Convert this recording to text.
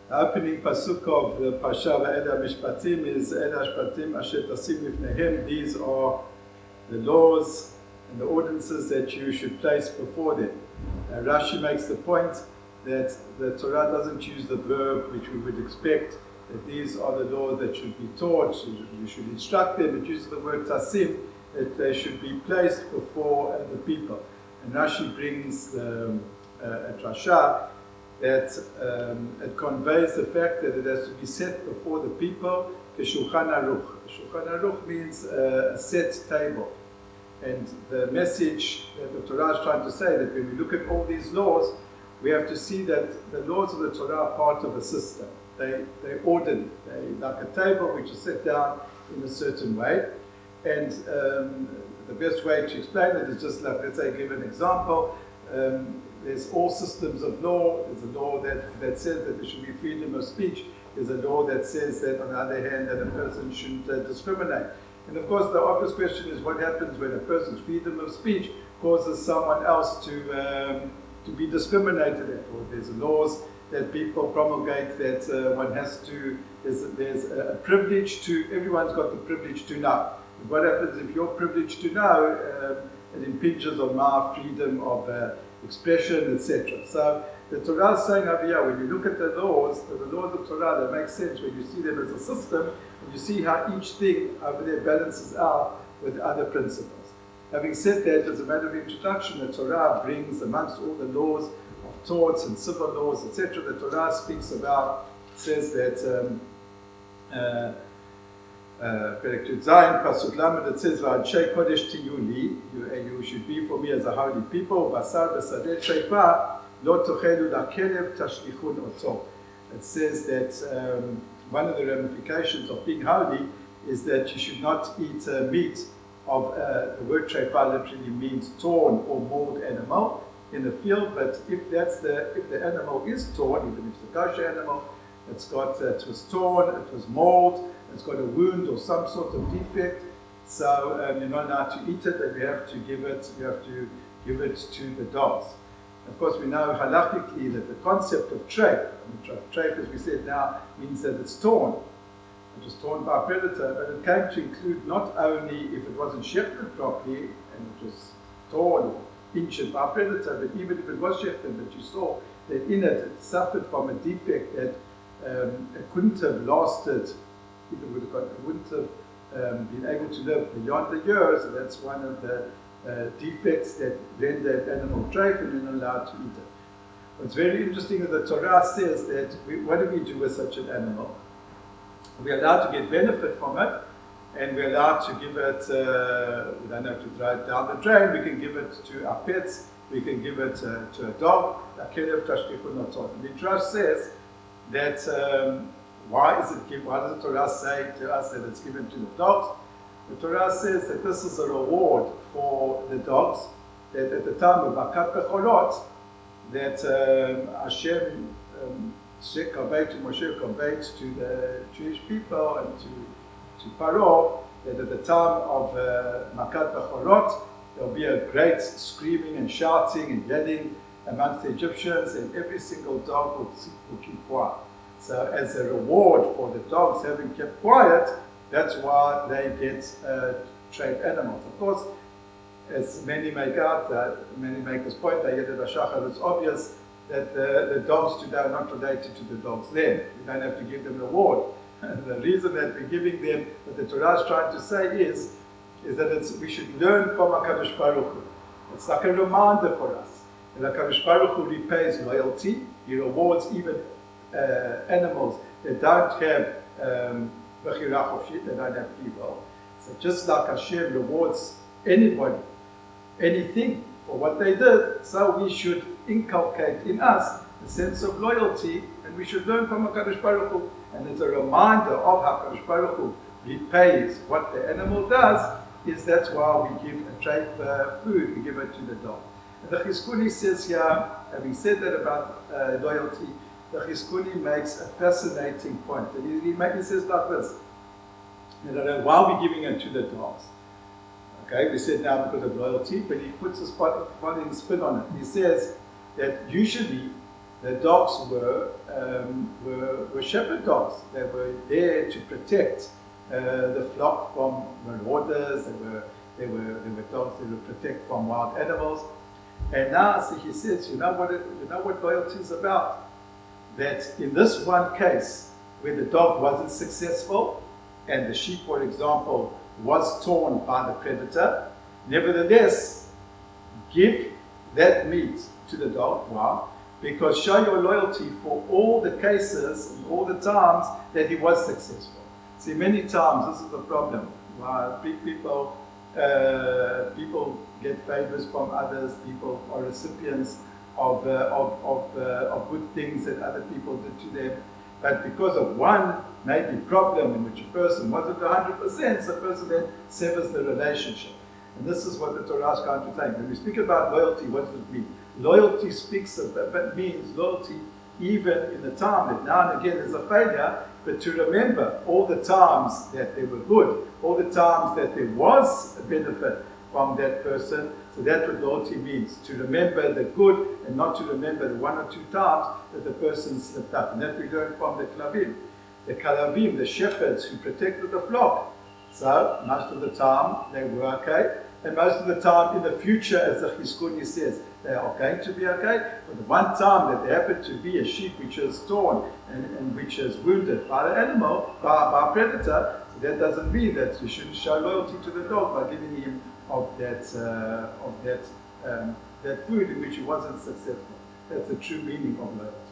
The opening pasuk of the Parsha Ve'eda Mishpatim is Eda Mishpatim Asher Tasim Lifnehem. These are the laws and the ordinances that you should place before them. Rashi makes the point that the Torah doesn't use the verb which we would expect, that these are the laws that should be taught, you should instruct them. It uses the word tasim, that they should be placed before the people. And Rashi brings a drasha that it conveys the fact that it has to be set before the people, Shulchan Aruch. Shulchan Aruch means a set table. And the message that the Torah is trying to say, that when we look at all these laws, we have to see that the laws of the Torah are part of a system. They're ordered. They're like a table which is set down in a certain way. And the best way to explain it is just like, let's say, give an example. There's all systems of law. There's a law that says that there should be freedom of speech. There's a law that says that, on the other hand, that a person shouldn't discriminate. And of course, the obvious question is what happens when a person's freedom of speech causes someone else to be discriminated at, or there's laws that people promulgate that one has to, there's a privilege to, everyone's got the privilege to know. But what happens if you're privileged to know, it impinges on my freedom of expression, etc. So the Torah is saying over here, when you look at the laws of Torah, they make sense when you see them as a system, and you see how each thing over there balances out with other principles. Having said that, as a matter of introduction, the Torah brings, amongst all the laws of torts and civil laws, etc., the Torah speaks about, says that Perek Yud Zayin, Pasuk Lamed, it says, "V'anshei kodesh tiyu li," you should be for me as a holy people. "Basar b'sadeh treifa lo tochelu lakelev tashlichun oto." It says that one of the ramifications of being holy is that you should not eat meat of the word treifa literally means torn or mauled animal in the field. But if the animal is torn, even if it's a kosher animal, it was torn, it was mauled, it's got a wound or some sort of defect, so you're not allowed to eat it, and you have to give it to the dogs. Of course, we know halachically that the concept of treif, as we said now, means that it's torn. It was torn by a predator, but it came to include not only if it wasn't shechted properly and it was torn or injured by a predator, but even if it was shechted, that you saw that in it suffered from a defect that it couldn't have lasted. It wouldn't have been able to live beyond the years, and that's one of the defects that render that animal treif, and you're not allowed to eat it. What's very interesting is the Torah says that what do we do with such an animal? We're allowed to get benefit from it, and we're allowed to give it, we don't have to throw it down the drain, we can give it to our pets, we can give it to a dog. The Midrash says that why does the Torah say to us that it's given to the dogs? The Torah says that this is a reward for the dogs, that at the time of Makat Becholot, that Hashem Moshe conveyed to the Jewish people and to Paro, that at the time of Makat Becholot, there will be a great screaming and shouting and yelling amongst the Egyptians, and every single dog will keep quiet. So as a reward for the dogs having kept quiet, that's why they get treif animals. Of course, as many make out, many make this point, they get it ashachar, it's obvious that the dogs today are not related to the dogs then. We don't have to give them a reward. The reason that we're giving them, what the Torah is trying to say is that we should learn from HaKadosh Baruch Hu. It's like a reminder for us. And HaKadosh Baruch Hu repays loyalty. He rewards even animals that don't have bechira chofshit, that don't have free will. So just like Hashem rewards anybody, anything for what they did, so we should inculcate in us a sense of loyalty, and we should learn from HaKadosh Baruch Hu. And it's a reminder of HaKadosh Baruch Hu repays what the animal does, is that's why we give a treif food, we give it to the dog. And the Chizkuni says here, having said that about loyalty, the Chizkuni makes a fascinating point. And he says like this, why are we giving it to the dogs? Okay, we said now because of loyalty, but he puts a following spin on it. He says that usually The dogs were shepherd dogs. They were there to protect the flock from marauders. They were dogs that would protect from wild animals. And now, so he says, you know what loyalty is about? That in this one case, where the dog wasn't successful, and the sheep, for example, was torn by the predator, nevertheless, give that meat to the dog. Why? Because show your loyalty for all the cases and all the times that he was successful. See, many times this is the problem. People get favors from others. People are recipients of good things that other people did to them. But because of one maybe problem in which a person wasn't 100%, the person then severs the relationship. And this is what the Torah is trying to say. When we speak about loyalty, what does it mean? Loyalty means loyalty even in the time that now and again there's a failure, but to remember all the times that they were good, all the times that there was a benefit from that person. So that's what loyalty means, to remember the good and not to remember the one or two times that the person slipped up. And that we learn from the Klavim. The Kalavim, the shepherds who protected the flock. So most of the time they were okay, and most of the time in the future, as the Chizkuni says, they are going to be okay. But the one time that there happened to be a sheep which is torn and which is wounded by the animal, by a predator, so that doesn't mean that you shouldn't show loyalty to the dog by giving him of that food in which he wasn't successful. That's the true meaning of loyalty.